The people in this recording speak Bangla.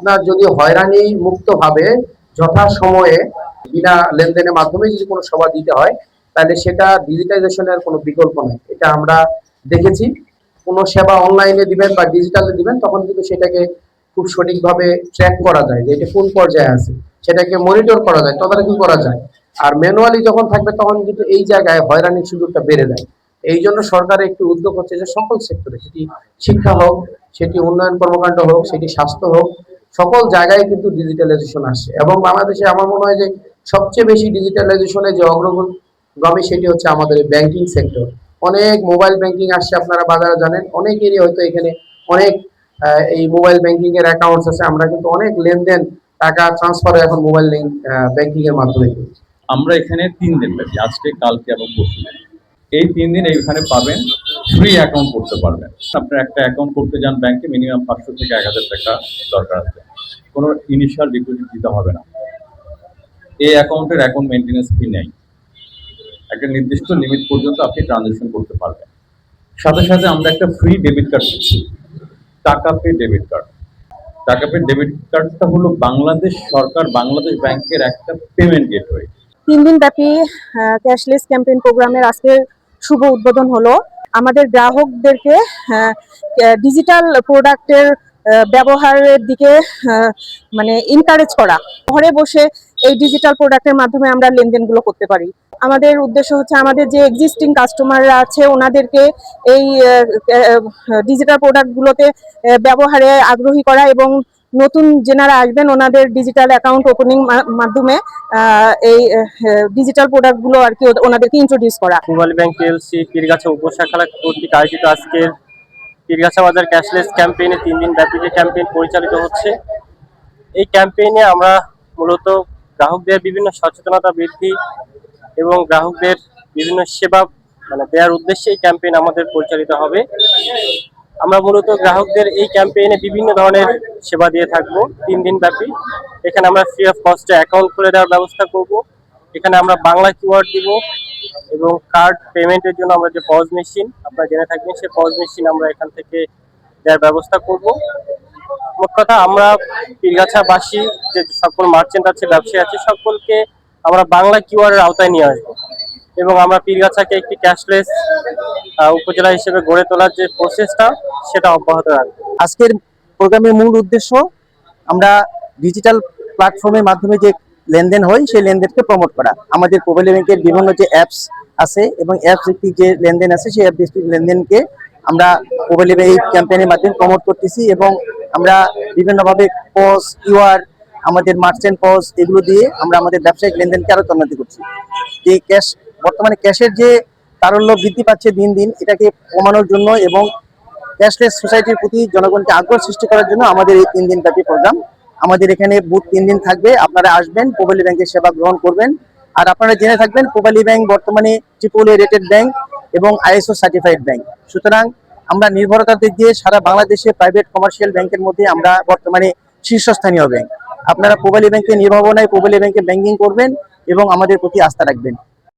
আপনার যদি হয়রানি মুক্ত ভাবে যথা সময়ে বিনা লেনদেনের মাধ্যমে যদি কোনো সেবা দিতে হয়, তাহলে সেটা ডিজিটাইজেশনের কোনো বিকল্প নেই। এটা আমরা দেখেছি। কোনো সেবা অনলাইনে দিবেন বা ডিজিটালে দিবেন, তখন কিন্তু সেটাকে খুব সঠিকভাবে ট্র্যাক করা যায় যে এটা কোন পর্যায়ে আছে, সেটাকে মনিটর করা যায়, তদারকি করা যায়। আর ম্যানুয়ালি যখন থাকবে তখন কিন্তু এই জায়গায় হয়রানির সুযোগটা বেড়ে যায়। এই জন্য সরকারের একটি উদ্যোগ হচ্ছে যে সকল সেক্টরে, সেটি শিক্ষা হোক, সেটি উন্নয়ন কর্মকাণ্ড হোক, সেটি স্বাস্থ্য হোক, সকল জায়গায় কিন্তু ডিজিটালাইজেশন আসছে। এবং বাংলাদেশে আমার মনে হয় যে সবচেয়ে বেশি ডিজিটালাইজেশনে যে অগ্রগামী সেটি হচ্ছে আমাদের ব্যাংকিং সেক্টর। অনেক মোবাইল ব্যাংকিং আসছে, আপনারা বাজারে জানেন, অনেকেরই হয়তো এখানে অনেক এই মোবাইল ব্যাংকিং এর অ্যাকাউন্টস আছে। আমরা কিন্তু অনেক লেনদেন, টাকা ট্রান্সফার এখন মোবাইল ব্যাংকিং এর মাধ্যমে করছি। আমরা এখানে 3 দিন ব্যাপী, আজকে, কালকে এবং পরশু দিন, এই 3 দিন এইখানে পাবেন ফ্রি অ্যাকাউন্ট করতে পারবেন। আপনার একটা অ্যাকাউন্ট করতে যান ব্যাংকে, মিনিমাম 500 থেকে 1000 টাকা দরকার আছে। কোনো ইনিশিয়াল ডিপোজিট দিতে হবে না। এই অ্যাকাউন্টের অ্যাকাউন্ট মেনটেন্যান্স ফি নেই। একটা নির্দিষ্ট লিমিট পর্যন্ত আপনি ট্রানজাকশন করতে পারবেন। সাথে সাথে আমরা একটা ফ্রি ডেবিট কার্ড দিচ্ছি, টাকা পে ডেবিট কার্ড। টাকা পে ডেবিট কার্ডটা হলো বাংলাদেশ সরকার, বাংলাদেশ ব্যাংকের একটা পেমেন্ট গেটওয়ে। 3 দিন ব্যাপী ক্যাশলেস ক্যাম্পেইন প্রোগ্রামের আজকে শুভ উদ্বোধন হলো। আমাদের গ্রাহকদেরকে ডিজিটাল প্রোডাক্টের ব্যবহারের দিকে মানে এনকারেজ করা, ঘরে বসে এই ডিজিটাল প্রোডাক্টের মাধ্যমে আমরা লেনদেনগুলো করতে পারি। আমাদের উদ্দেশ্য হচ্ছে আমাদের যে এক্সিস্টিং কাস্টমাররা আছে ওনাদেরকে এই ডিজিটাল প্রোডাক্টগুলোতে ব্যবহারে আগ্রহী করা এবং নতুন যেনারা আসবেন ওনাদের ডিজিটাল অ্যাকাউন্ট ওপেনিং মাধ্যমে এই ডিজিটাল প্রোডাক্টগুলো আর কি ওনাদেরকে ইন্ট্রোডিউস করা। পূবালী ব্যাংক পিএলসি পীরগাছা উপশাখা কর্তৃক আয়োজিত আজকের পীরগাছা বাজার ক্যাশলেস ক্যাম্পেইনে 3 দিন ব্যাপী যে ক্যাম্পেইন পরিচালিত হচ্ছে, এই ক্যাম্পেইনে আমরা মূলত গ্রাহকদের বিভিন্ন সচেতনতা বৃদ্ধি এবং গ্রাহকদের বিভিন্ন সেবা দেওয়ার উদ্দেশ্যে এই ক্যাম্পেইন আমাদের পরিচালিত হবে। আমরা মূলত গ্রাহকদের এই ক্যাম্পেইনে বিভিন্ন ধরনের সেবা দিয়ে থাকবো 3 দিন ব্যাপী। এখানে আমরা ফ্রি অফ কস্টে অ্যাকাউন্ট খুলে দেওয়ার ব্যবস্থা করব। এখানে আমরা বাংলা কিওয়ার্ড দিব এবং কার্ড পেমেন্টের জন্য আমরা যে পজ মেশিন আপনারা জেনে থাকবেন, সেই পজ মেশিন আমরা এখান থেকে দেওয়ার ব্যবস্থা করব। মোট কথা আমরা পীরগাছাবাসী যে সকল মার্চেন্ট আছে, ব্যবসায়ী আছে, সকলকে আমরা বাংলা কিওয়ার্ডের আওতায় নিয়ে আসবো এবং আমরা পীরগাছাকে একটি ক্যাশলেস উপজেলা হিসেবে গড়ে তোলার যে প্রসেসটা সেটা অব্যাহত রাখবো। আজকের প্রোগ্রামের মূল উদ্দেশ্য আমরা ডিজিটাল প্ল্যাটফর্মের মাধ্যমে যে লেনদেন হয় সেই লেনদেনকে প্রমোট করা। আমাদের পূবালী ব্যাংকের বিভিন্ন যে অ্যাপস আছে এবং অ্যাপস ভিত্তিক যে লেনদেন আছে সেই অ্যাপ ভিত্তিক লেনদেনকে আমরা পূবালী ব্যাংক এই ক্যাম্পেইনের মাধ্যমে প্রমোট করতেছি এবং আমরা বিভিন্নভাবে পজ, কিউআর, আমাদের মার্চেন্ট পজ, এগুলো দিয়ে আমরা আমাদের ব্যবসায়িক লেনদেনকে আরো উন্নতি করছি। যে ক্যাশ, বর্তমানে ক্যাশের যে তারল্য বৃদ্ধি পাচ্ছে দিন দিন, এটাকে কমানোর জন্য এবং ক্যাশলেস সোসাইটির প্রতি জনগণকে আগ্রহ সৃষ্টি করার জন্য আমাদের এই 3 দিন ব্যাপী প্রোগ্রাম। আমাদের এখানে বুথ 3 দিন থাকবে, আপনারা আসবেন, পূবালী ব্যাংকের সেবা গ্রহণ করবেন। আর আপনারা জেনে থাকবেন পূবালী ব্যাংক বর্তমানে AAA রেটেড ব্যাংক এবং ISO সার্টিফাইড ব্যাংক। সুতরাং আমরা নির্ভরতার দিক দিয়ে সারা বাংলাদেশে প্রাইভেট কমার্শিয়াল ব্যাংকের মধ্যে আমরা বর্তমানে শীর্ষস্থানীয় ব্যাংক। আপনারা পূবালী ব্যাংকে নির্ভরনায় পূবালী ব্যাংকে ব্যাংকিং করবেন এবং আমাদের প্রতি আস্থা রাখবেন।